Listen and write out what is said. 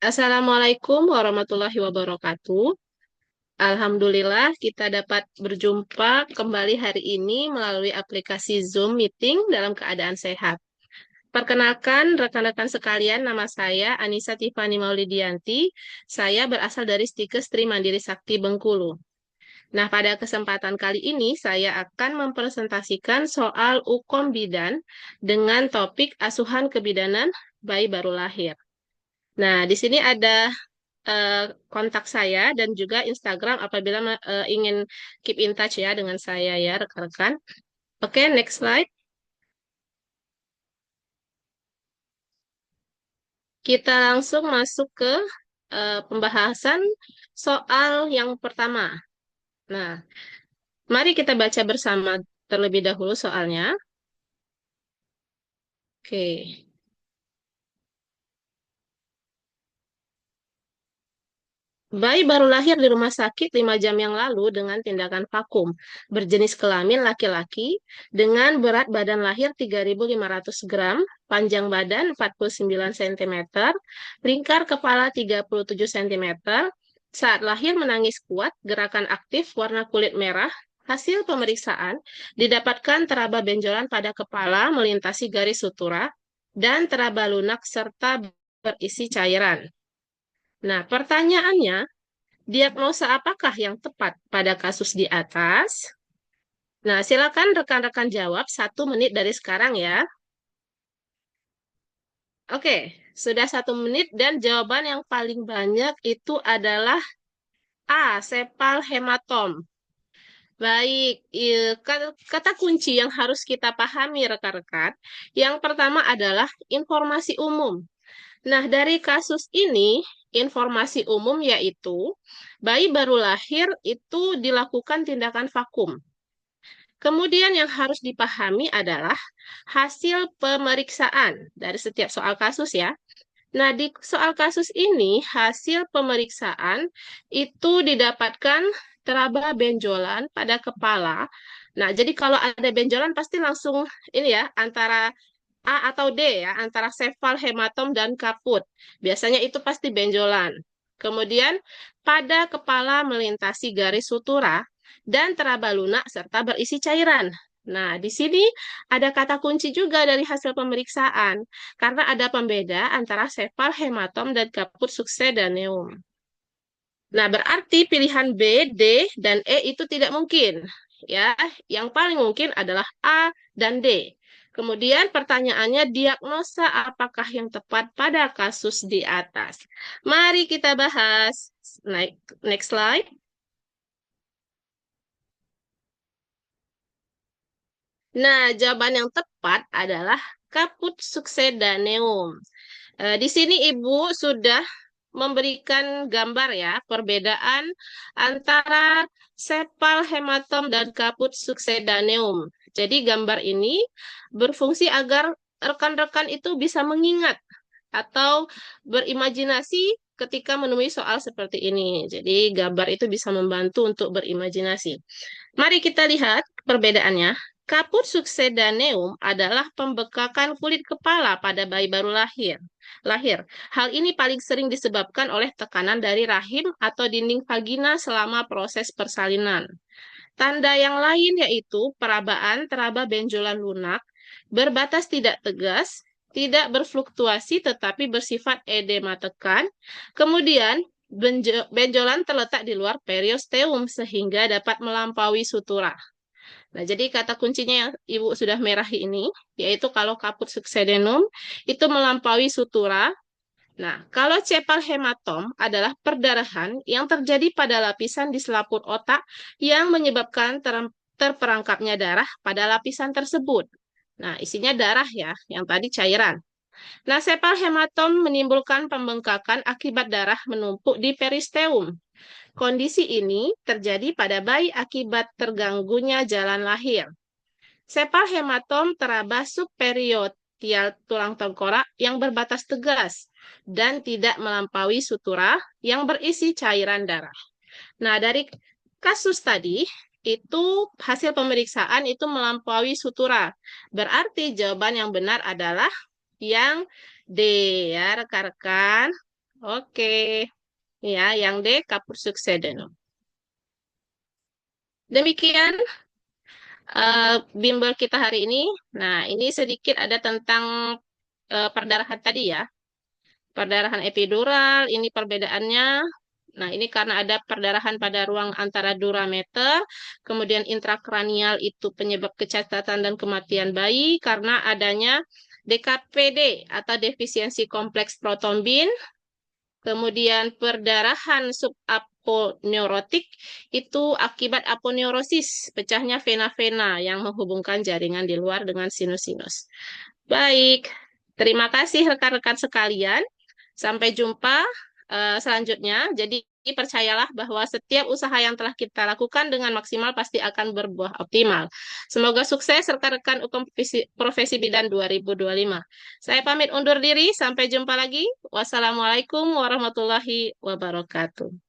Assalamualaikum warahmatullahi wabarakatuh. Alhamdulillah kita dapat berjumpa kembali hari ini melalui aplikasi Zoom Meeting dalam keadaan sehat. Perkenalkan rekan-rekan sekalian, nama saya Anissa Tiffany Maulidianti. Saya berasal dari Stikes Tri Mandiri Sakti Bengkulu. Nah, pada kesempatan kali ini saya akan mempresentasikan soal Ukom Bidan dengan topik asuhan kebidanan bayi baru lahir. Nah, di sini ada eh, kontak saya dan juga Instagram apabila ingin keep in touch ya dengan saya ya rekan-rekan. Oke, next slide. Kita langsung masuk ke pembahasan soal yang pertama. Nah, mari kita baca bersama terlebih dahulu soalnya. Oke. Bayi baru lahir di rumah sakit 5 jam yang lalu dengan tindakan vakum, berjenis kelamin laki-laki, dengan berat badan lahir 3.500 gram, panjang badan 49 cm, lingkar kepala 37 cm, saat lahir menangis kuat, gerakan aktif, warna kulit merah, hasil pemeriksaan didapatkan teraba benjolan pada kepala melintasi garis sutura, dan teraba lunak serta berisi cairan. Nah, pertanyaannya, diagnosa apakah yang tepat pada kasus di atas? Nah, silakan rekan-rekan jawab 1 menit dari sekarang ya. Oke, sudah 1 menit dan jawaban yang paling banyak itu adalah A, sepal hematom. Baik, kata kunci yang harus kita pahami rekan-rekan. Yang pertama adalah informasi umum. Nah, dari kasus ini, informasi umum yaitu bayi baru lahir itu dilakukan tindakan vakum. Kemudian yang harus dipahami adalah hasil pemeriksaan dari setiap soal kasus ya. Nah, di soal kasus ini hasil pemeriksaan itu didapatkan teraba benjolan pada kepala. Nah, jadi kalau ada benjolan pasti langsung ini ya antara A atau D ya, antara sefal, hematom, dan kaput. Biasanya itu pasti benjolan. Kemudian pada kepala melintasi garis sutura dan teraba lunak serta berisi cairan. Nah, di sini ada kata kunci juga dari hasil pemeriksaan karena ada pembeda antara sefal, hematom, dan kaput suksedaneum. Nah, berarti pilihan B, D, dan E itu tidak mungkin. Ya, yang paling mungkin adalah A dan D. Kemudian pertanyaannya, diagnosa apakah yang tepat pada kasus di atas? Mari kita bahas. Next slide. Nah, jawaban yang tepat adalah kaput succedaneum. Di sini Ibu sudah memberikan gambar ya, perbedaan antara sepal hematom dan kaput succedaneum. Jadi gambar ini berfungsi agar rekan-rekan itu bisa mengingat atau berimajinasi ketika menemui soal seperti ini. Jadi gambar itu bisa membantu untuk berimajinasi. Mari kita lihat perbedaannya. Kaput succedaneum adalah pembekakan kulit kepala pada bayi baru lahir. Hal ini paling sering disebabkan oleh tekanan dari rahim atau dinding vagina selama proses persalinan. Tanda yang lain yaitu perabaan teraba benjolan lunak, berbatas tidak tegas, tidak berfluktuasi tetapi bersifat edema tekan. Kemudian benjolan terletak di luar periosteum sehingga dapat melampaui sutura. Nah, jadi kata kuncinya yang Ibu sudah merahi ini, yaitu kalau kaput succedaneum itu melampaui sutura. Nah, kalau cepal hematom adalah perdarahan yang terjadi pada lapisan di selaput otak yang menyebabkan terperangkapnya darah pada lapisan tersebut. Nah, isinya darah ya, yang tadi cairan. Nah, sepal hematom menimbulkan pembengkakan akibat darah menumpuk di peristeum. Kondisi ini terjadi pada bayi akibat terganggunya jalan lahir. Sepal hematom teraba subperiotial tulang tengkorak yang berbatas tegas dan tidak melampaui sutura yang berisi cairan darah. Nah, dari kasus tadi, itu hasil pemeriksaan itu melampaui sutura. Berarti jawaban yang benar adalah yang D ya rekan-rekan. Oke, ya, yang D kapur suksedanum. Demikian bimbel kita hari ini. Nah, ini sedikit ada tentang perdarahan tadi ya. Perdarahan epidural, ini perbedaannya. Nah, ini karena ada perdarahan pada ruang antara durameter, kemudian intrakranial itu penyebab kecacatan dan kematian bayi karena adanya DKPD atau defisiensi kompleks protombin. Kemudian perdarahan subaponeurotik itu akibat aponeurosis, pecahnya vena-vena yang menghubungkan jaringan di luar dengan sinus-sinus. Baik, terima kasih rekan-rekan sekalian. Sampai jumpa selanjutnya. Jadi percayalah bahwa setiap usaha yang telah kita lakukan dengan maksimal pasti akan berbuah optimal. Semoga sukses rekan-rekan UKM Profesi Bidan 2025. Saya pamit undur diri, sampai jumpa lagi. Wassalamualaikum warahmatullahi wabarakatuh.